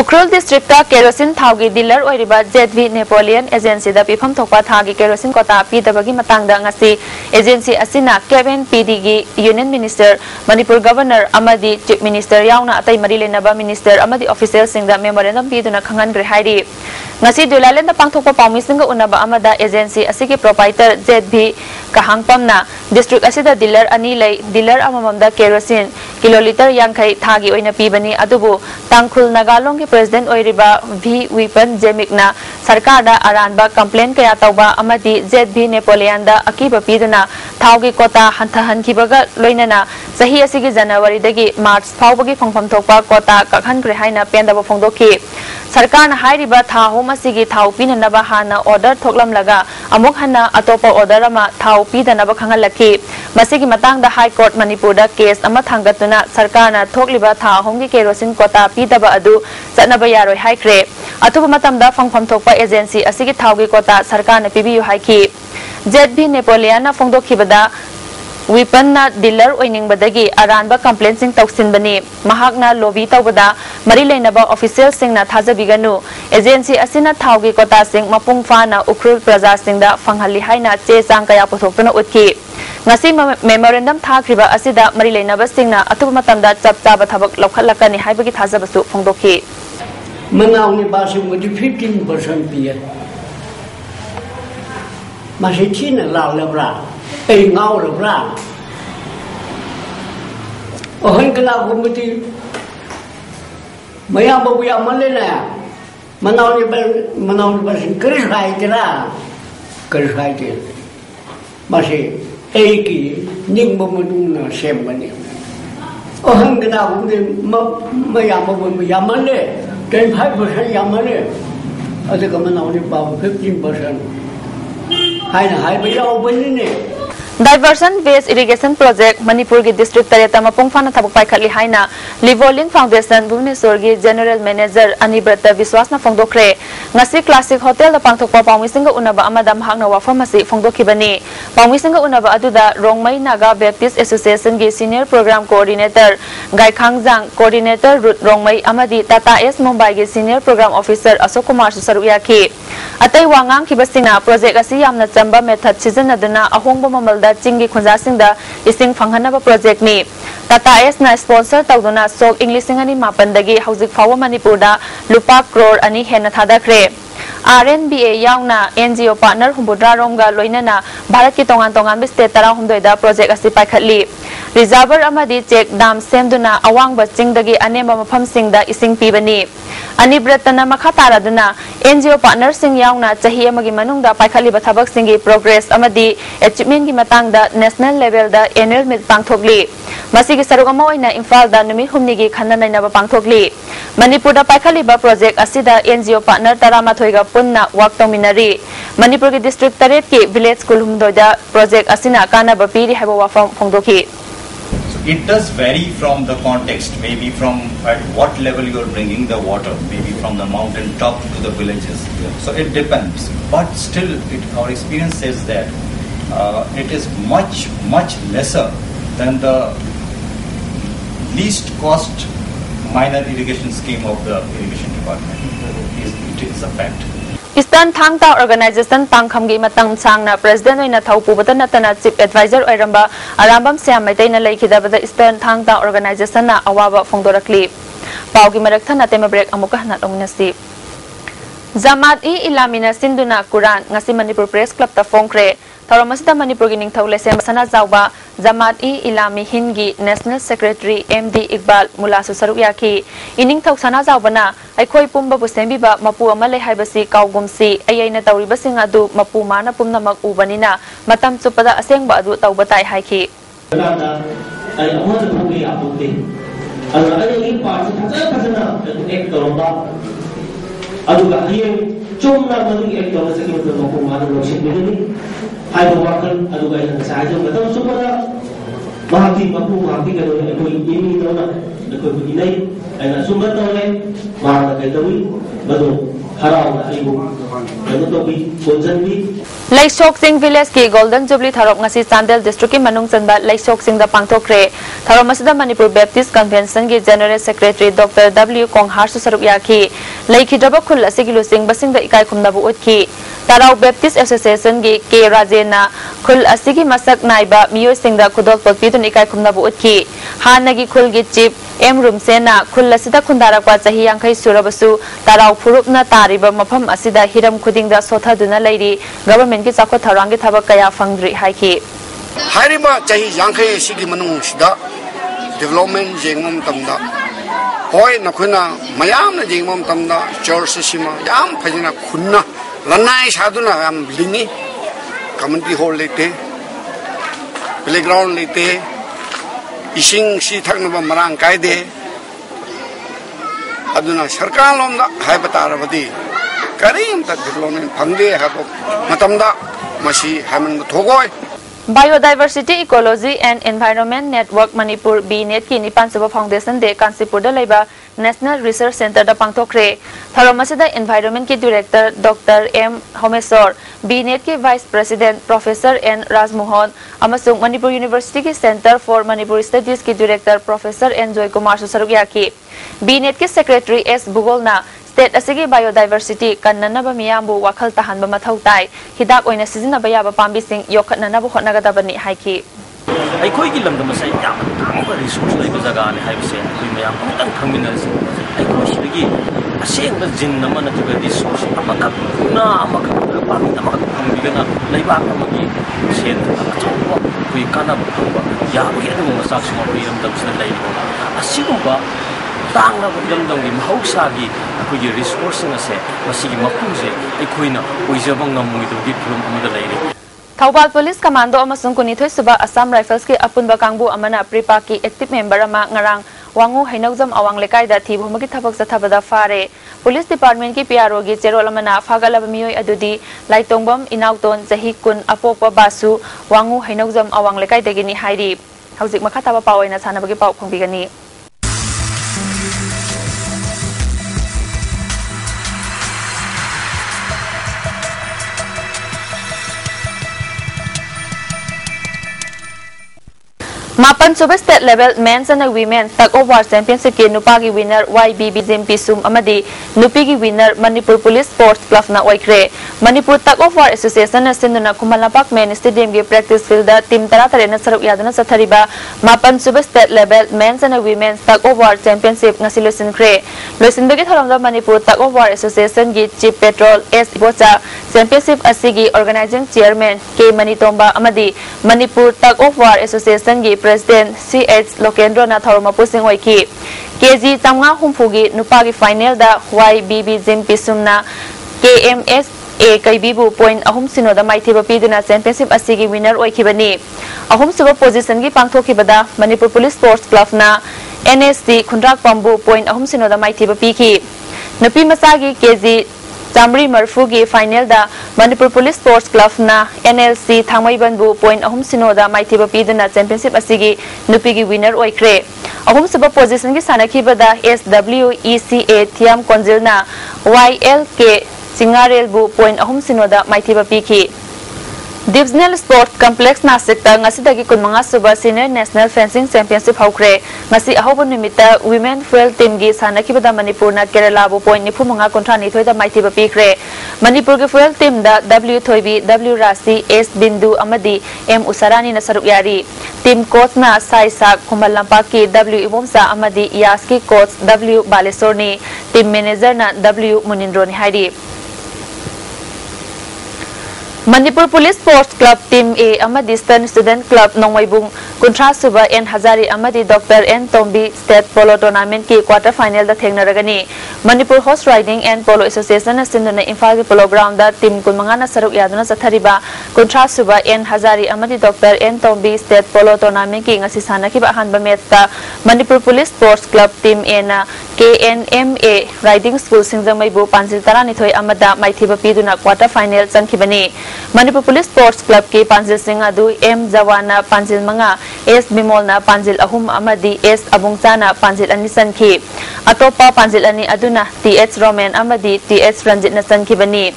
उख्रुल डिस्ट्रिक्ट केरोसिन थाउगी डीलर ओइरिबा जेडवी नेपोलियन एजेंसी दा पिफम थोकपा थागी केरोसिन कोता पीदबगी मतंगदा ngasi एजेंसी असिना केबिन पीडी गी यूनियन मिनिस्टर मणिपुर गवर्नर अमदी चीफ मिनिस्टर याउना अतै मरी लेनबा मिनिस्टर अमदी ऑफिशियल सिंगदा मेमोरेंडम पीदुना खंगनग्रे हाइरी ngasi दुलालेन दा पांथोकपा पाउमिसिंग उनबा अमदा एजेंसी असिगे proprietor ZV kahangpamna district asida dealer ani lei dealer amamamda kerosene kiloliter yankhai thagi oina pibani adubu tangkhul nagalong ki president oiriba v weapon jemikna sarkar da aranba complaint kaya tawba amadi zv nepoleon da akiba piduna thaugi kota hanthahan kibaga loinana sahi asigi january dagi march phawbagi phangpham thokpa kota kakhan kre haina pendaba phongdoki सरकार ना हाइरिबा थाहो मसिगी थाउ पिननबा हाना order थोकलम लगा अमुक हना अतोपा order अमा थाउ पिदनबा खंगलखि मसिगी मतंग दा high court Manipur दा case अमा थांगतुना सरकार ना थोकलिबा थाहोंगी केरोसिन कोता पिदबा अदु चनबा यारोय हाइक्रे अतुबा मतम दा फंगफम थोकपा एजेंसी असिगी थाउगी कोता सरकार ना पिबियु हाइखि जेडबी नेपोलियन ना फोंदोखिबदा weapon na dealer oining badagi aranba complaint sing toksin bani mahak na lobby tawbada mari leinaba official sing na thajabiganu agency asina thaugi kota sing mapung fa na ukrul praja sing da fanghali haina che chang kaya pothoktuna utki ngasi memorandum thakriba asida mari leinaba sing na atuba matamda chapcha ba thabak lokhalakani haibagi thajabasu phongdokhi manawni basim mudi 15% piye masithina lawlabra ai ngau rồi ra ở hơn cái nào cũng mới mấy ông bây giờ mới lên nè mà nào như bên cứ sai thế là cứ sai thế mà sẽ ai kì nhưng mà mình nó xem mà niệm ở hơn cái nào cũng thì mấy ông bây giờ mới lên trên 5% mới lên ở đây có mà nào như bao 15% hay là hay bây giờ bên này Diversion Based Irrigation Project Manipur ki district tareta mapung fana thabuk paikhatli haina Livolin Foundation Bhubaneswar gi General Manager Anibrata Biswas na phongdokre ngasi Classic Hotel da pangthokpa pawmising ga unaba amadam hakna wafam asi phongdokhibani pawmising ga unaba aduda Rongmai Naga Baptist Association gi Senior Program Coordinator Gai Khangjang Coordinator Ruth Rongmai amadi Tata S Mumbai gi Senior Program Officer Asok Kumar Saruyaki atai wangang kibasina project asi yamna chamba method sijanaduna ahongba mamalda chingi khunjasingda ising phanghanaba project ni Tata S na sponsor tawduna sok English singani mapandagi haujik fawa Manipurda lupa crore ani hena thadakhre RNBA yauna NGO partner humbudra romga loinana Bharat ki tongan tongan state tara humdoida project asi paikhatli reservoir amadi check dam semduna awangba chingdagi anemba mafam singda ising pibani Anibratana makataraduna NGO partner sing yauna chahi amagi manungda paikhatli bathabak singi progress amadi achievement gi matangda national level da annual meet pangthokli masigi saruk ama oina Imphal da numit humni gi khanna ba pangthokli Manipur da paikhatli ba project asida NGO partner taramathoi ga punna work tominari Manipur ki district taret ki village school humdoida project asina kana ba piri habo wafam phongdokhi It does vary from the context, maybe from at what level you are bringing the water, maybe from the mountain top to the villages. So it depends. But still, our experience says that it is much lesser than the least cost minor irrigation scheme of the irrigation department. It is a fact. Eastern Thangta Organization Pangkhamgi Matang Sangna President oina thaupu batana tana Chief Advisor oiramba Arambam Siam Maitaina leikidabada Eastern Thangta Organization na awaba phongdorakli paugi marakthana tema break amuka hanat ominasi Zamat Ilamina Sinduna Quran ngasi Manipur Press Club ta phongkre Tharamasida Manipur gi ningthau lesem sana zawba Zamat Ilami Hingi National Secretary MD Iqbal Mulasu Saruyaki ining thau sana zawbana aikhoi pumba busembiba mapu amale haibasi kaugumsi ayaina tawribasing adu mapu mana pumnamak ubanina matam chupada asengba adu tawbatai haiki aduga hayeng chomna mani ek dawla se kimta mapu mana lokship bidani hai wakal aduga ina sahaja matam supada Mahaki mapu mahaki kalau aku ini tahu nak aku begini, anak sumber tahu kan, mana kita tahu, betul harau nak ibu, betul tapi konsen bi. Laisok Singh Village ki Golden Jubilee tharop ngasi Chandel district ki manung chanba Laisok Singh da pangthokre tharop masida Manipur Baptist Convention ki General Secretary Dr. W Konghar su sarup yakhi laiki daba khul asigi lusing basing da ikai khumna bu utki Tarau Baptist Association ki K Rajena khul asigi masak naiba miyo singh da khudol potpidun ikai khumna bu utki hanagi khul gi chief M Room Sena khul asida khundara kwa chahi yangkhai surabasu tarau phurupna tariba mafam asida hiram khuding da sothaduna lairi government ki chakwa tharangi thaba kaya fangdri haiki hairiba chahi yangkhai sigi manung sida development jengmom tamda hoi nakhuna mayam na jengmom tamda church sima yam phajina khunna lanai saduna am lingi community hall lete playground lete ising si thaknaba marang kaide aduna sarkar lomda haibatarabadi karim ta development phangde habo matamda masi haman thogoi Biodiversity Ecology and Environment Network Manipur BNet ki Nipan Suba Foundation de Kansipur da laiba National Research Center da pangthokre Tharomasida Environment ki Director Dr. M Homesor BNet ki Vice President Professor N Rajmohan amasung Manipur University ki Center for Manipur Studies ki Director Professor N Joy Kumar Susarugya ki BNet ki Secretary S Bugolna State asigi biodiversity kannanaba miyambu wakhal tahanba mathau tai hidak oina sizinaba yaba pambising yokhatnanabu hotnagadabani haiki ꯑꯩꯈꯣꯏꯒꯤ ꯂꯝꯗꯝ ꯑꯁꯤ ꯌꯥꯝꯅ ꯇꯥꯡꯕ resource ꯂꯩꯕ ꯖꯒꯥꯅꯤ ꯍꯥꯏꯕꯁꯦ ꯑꯩꯈꯣꯏ ꯃꯌꯥꯝ ꯑꯃꯨꯛꯇꯪ ꯈꯪꯃꯤꯟꯅꯔꯁꯤ ꯑꯩꯈꯣꯏꯁꯤꯗꯒꯤ ꯑꯁꯦꯡꯕ ꯖꯤꯟ ꯑꯃ ꯅꯠꯇ꯭ꯔꯒ ꯔꯤꯁꯣꯔꯁ ꯑꯃꯈꯛ ꯉꯥ ꯑꯃꯈꯛ ꯄꯥꯝꯕꯤ ꯑꯃꯈꯛ ꯐꯪꯕꯤꯗꯅ ꯂꯩꯕꯥꯛ ꯑꯃꯒꯤ ꯁꯦꯟꯗ ꯑꯆꯧꯕ ꯑꯩꯈꯣꯏ ꯀꯥꯟꯅꯕ ꯐꯪꯕ ꯌꯥꯕꯒꯤ ꯑꯗꯨꯒꯨꯝꯕ ꯃꯆꯥꯛꯁꯤꯡ ꯑꯩꯈꯣꯏ ꯂꯝꯗꯝꯁꯤꯗ ꯂꯩꯔꯤꯕ ꯑꯁꯤꯒꯨꯝꯕ ꯇꯥꯡꯂꯕ ꯂꯝꯗꯝꯒꯤ ꯃꯍꯧꯁꯥꯒꯤ ꯑꯩꯈꯣꯏꯒꯤ ꯔꯤꯁꯣꯔꯁꯁꯤꯡ ꯑꯁꯦ ꯃꯁꯤꯒꯤ ꯃꯄꯨꯁꯦ ꯑꯩꯈꯣꯏꯅ ꯑꯣꯏꯖꯕ ꯉꯝꯃꯣꯏꯗꯕꯒꯤ ꯐꯤꯚꯝ ꯑꯃꯗ ꯂꯩꯔꯤ Thawbal Police Commando amasung kunithoi suba Assam Rifles ki apunba kangbu amana Pripa ki active member ama ngarang wangu hainaujam awang lekai da thi bhumagi thabak sathabada fare Police Department ki PRO gi cherol amana phagalaba miyoi adudi Laitongbam Inauton Jahi Kun Apokpa Basu wangu hainaujam awang lekai dagini hairi hauzik makha taba pawaina sanabagi pau phongbigani Mapan Suba State Level Men's and Women's Tug of War Championship ki Nupagi winner YBB Jimpi Sum amadi Nupigi winner Manipur Police Sports Club na oikre Manipur Tug of War Association na sinduna Kumalapak Main Stadium ki practice field da team taratare na saruk yaduna sa thariba Mapan Suba State Level Men's and Women's Tug of War Championship na silusin kre Lusin bagi tharamda Manipur Tug of War Association ki Chief Petrol S Ibocha Championship asigi organizing chairman K Manitomba amadi Manipur Tug of War Association ki President C.H. Lokendro na tharoma pusing oiki KG Tamga Humfugi Nupagi final da YBB Jimpi Sumna KMS A Kaibibu point ahum sino da maithiba piduna championship asigi winner oikibani ahum suba position gi pangthokibada Manipur Police Sports Club na NSC Khundrak Pambu point ahum sino da maithiba piki Nupi Masagi KG Jamri Marfugi final da Manipur Police Sports Club na NLC Thangmaibanbu point ahum sino da maithiba piduna championship asigi nupigi winner oikre ahum suba position gi sanakibada SWECA Thiam Konjil na YLK Singarel bu point ahum sino da maithiba piki Divisional Sports Complex Nasikta ngasidagi kunmanga suba Senior National Fencing Championship haukre ngasi ahobo nimita Women Fuel Team gi sanakibada Manipur na Kerala bu point nifumanga kontra nithoi da maithiba pikre Manipur gi Fuel Team da W Thoibi W Rasi S Bindu amadi M Usarani na saruk yari Team coach na Saisa Kumalampa ki W Ibomsa amadi Yaski coach W Balesorni Team manager na W Munindroni hairi Manipur Police Sports Club Team A amadi Eastern Student Club Nongwaibung Kuntra Suba N Hazari amadi Dr. N Tombi State Polo Tournament ki quarter final da thengnaragani Manipur Horse Riding and Polo Association na sinduna Imphal Polo Ground da team kunmanga na saruk yaduna sathariba Kuntra Suba N Hazari amadi Dr. N Tombi State Polo Tournament ki ngasi sanakiba ahanba match ta Manipur Police Sports Club Team A na KNMA Riding School Singzamaibu Panjil Taranithoi Amada Maithiba Piduna quarter final Chankibani Manipur Police Sports Club ki Panjil Singadu M Jawana Panjil Manga S Bimolna Panjil Ahum Amadi S Abungchana Panjil Ani Sanki Atopa Panjil Ani Aduna TH Roman Amadi TH Ranjit na Sankibani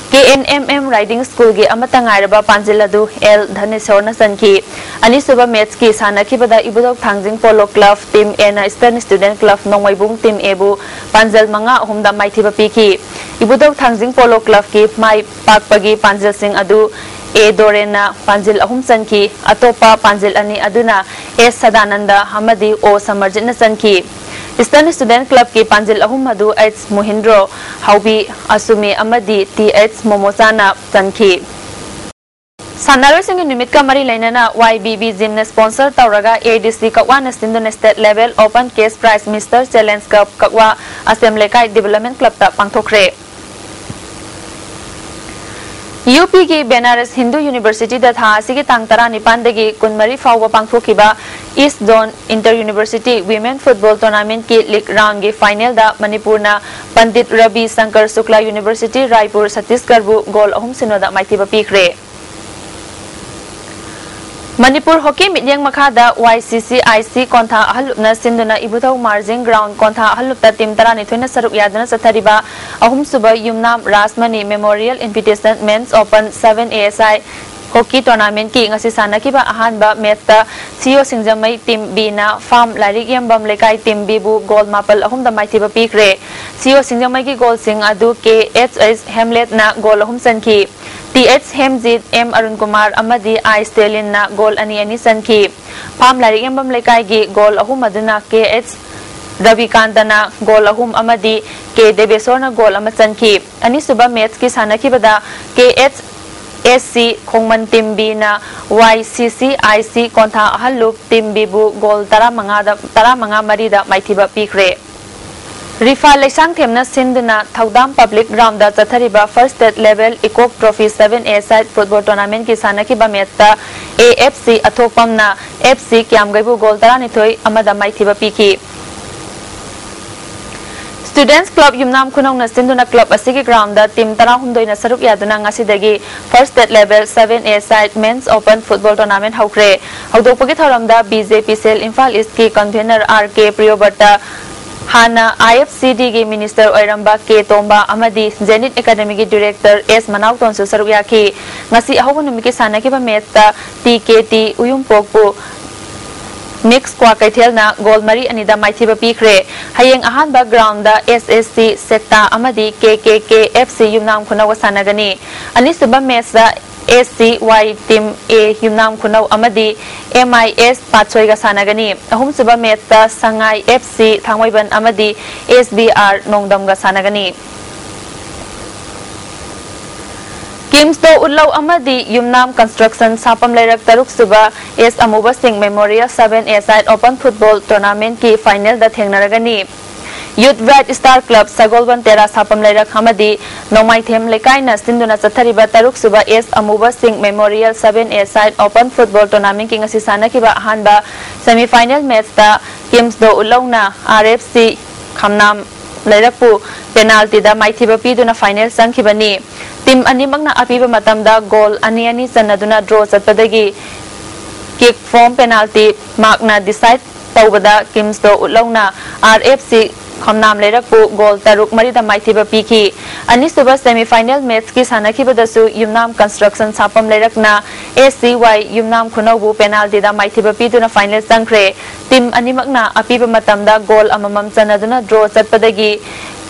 KNMM Riding School gi Amatangairaba Panjil Adu L Dhanesor na Sanki Ani Suba Match ki Sanakibada Ibudok Thangjing Polo Club Team A na Eastern Student Club Nongmaibung Team Ebu Panjil Manga Humda Maithiba Piki Ibudok Thangjing Polo Club ki Mai Pakpagi Panjil Sing Adu A Dorena Panjil Ahum Sanki Atopa Panjil Ani Aduna S Sadananda Hamadi O Samarjit na Sanki Eastern Student Club ki Panjil Ahum Madu H Mohindro Haubi Asumi Amadi TH Momosana Sanki Sanaro Singh Nimit ka mari lainana YBB Gym na sponsor Tauraga ADC Kakwa na Sindon State Level Open Case Prize Mr. Challenge Cup Kakwa Assembly Kai Development Club ta pangthokre UP की Benares Hindu university दा था सिगे तांग तरा निपान दगी कुनमरी फाव पांगथोखिबा east zone inter university women football tournament की league round के फाइनल दा मणिपुर ना पंडित रवि शंकर शुक्ला यूनिवर्सिटी रायपुर छत्तीसगढ़ बु goal अहुम Sinoda माइथिबा पीखरे Manipur Hockey Midyang Makada YCCIC Kontha Ahalupna Sinduna Ibutau Margin Ground Kontha Ahalupta Team Tarani Twina Saruk Yadana Satariba Ahum Suba Yumnam Rasmani Memorial Invitation Men's Open 7 ASI Hockey Tournament ki ngasi sana kiba ahanba matchta CEO Singjamai Team B na Farm Larik Yambam Lekai Team B bu gold mapal ahum da maithiba pikre CEO Singjamai ki goal sing adu KHS Hamlet na goal ahum sanki TH Hemjit M Arun Kumar amadi I Stalin na goal ani ani sanki Farm Larik Yambam Lekai gi goal ahum aduna KH Ravi Kandana goal ahum amadi K Debesor na goal amatsanki ani suba match ki sana kibada KH SC Khongman Team B na YCCIC Kontha Ahalup Team B bu goal tara manga marida maithiba pikre Rifa Lesang Themna Sinduna Thaudam Public Ground da Chathariba First State Level Ecop Trophy 7A side football tournament ki sanaki ba matchta AFC Athokpam na FC Kyamgaibu goal tara nithoi amada maithiba piki Students Club Yumnam Kunong na Sinduna Club asigi ground da team tara humdoi na saruk yaduna ngasidagi First State Level 7A side Men's Open Football Tournament haukre haudokpagi thoramda BJP Cell Imphal East ki convener RK Priyobarta Hana IFCD ki Minister Oiramba K Tomba amadi Zenit Academy ki Director S Manaw Tonsu saruk yaki ngasi ahobun numiki sanaki ba matchta TKT Uyumpokpu Mix kwa kaithel na goal mari anida maithiba pikre hayeng ahan background da SSC Sekta amadi KKK FC Yumnam Khunau sanagani ani suba match da SCY Team A Yumnam Khunau amadi MIS Patchoi ga sanagani ahum suba match da Sangai FC Thangwaiban amadi SBR Nongdam ga sanagani Games do Ulau Amadi Yumnam Construction Sapam Lerak Taruk Suba S Amuba Singh Memorial 7A side Open Football Tournament ki final da thengnaragani Youth Bright Star Club Sagolban Tera Sapam Lerak Hamadi Nomai Them Lekai na Sinduna Chathariba Taruk Suba S Amuba Singh Memorial 7A side Open Football Tournament ki ngasi sana kiba ahanba semi final match da Games do Ulau na RFC Khamnam Lerakpu penalty da maithiba piduna final sangkhibani Team animak na apiba matamda goal ani sanaduna draw satpadagi kick from penalty mark na decide tawbada Games do Ulau na RFC Khamnam Lerakpu goal taruk marida maithiba piki ani suba semi final match ki sanakibadasu Yumnam Construction Sapam Lerak na SCY Yumnam Khunau bu penalty da maithiba piduna final sangkhre team animak na apiba matamda goal amamam sanaduna draw satpadagi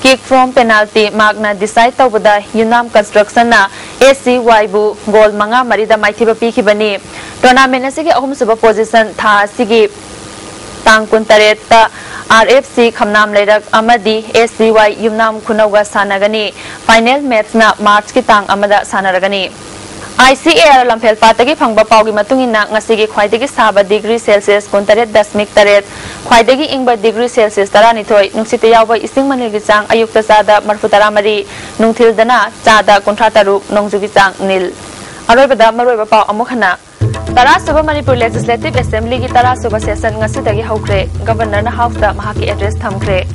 kick from penalty mark na decide tawbada Yumnam Construction na SCY bu goal manga marida maithiba piki bani tournament asigi ahum suba position tha sigi tang kuntareta RFC Khamnam Lerak amadi SCY Yumnam Khunau ga sanagani final match na March ki tang amada sanaragani ICAR Lamphel Patagi Phangba Paugi Matungina ngasigi khwaidagi saba degree Celsius kuntaret dasmik taret khwaidagi ingba degree Celsius taranithoi nungsita yawba ising manilgi chang ayukta chada marfutara mari nungthil dana chada kunthra taruk nongjugi chang nil aroibada maroiba pau amukhana Tara Suba Manipur Legislative Assembly ki Tara Suba session ngasidagi haukre Governor na House da mahaki address thamkre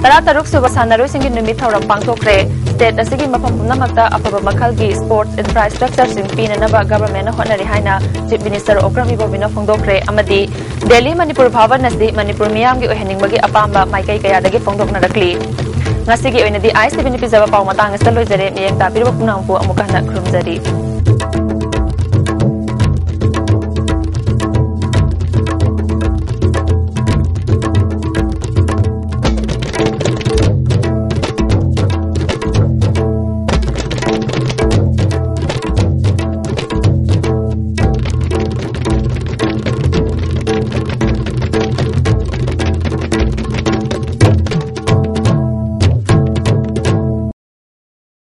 Tara taruk suba sanaroi singi numit thauram pangthokre state asigi mafam punamakta afaba makhalgi sports infrastructure sing pinanaba government na honari haina chief minister Okram Ibobina phongdokre amadi Delhi Manipur Bhavan nasi Manipur miyam gi ohening bagi apamba maikai kaya dagi phongdokna rakli ngasigi oinadi ISTV ni pizaba paw matang esta loijare miyang ta pirwa punangpu amukana krumjari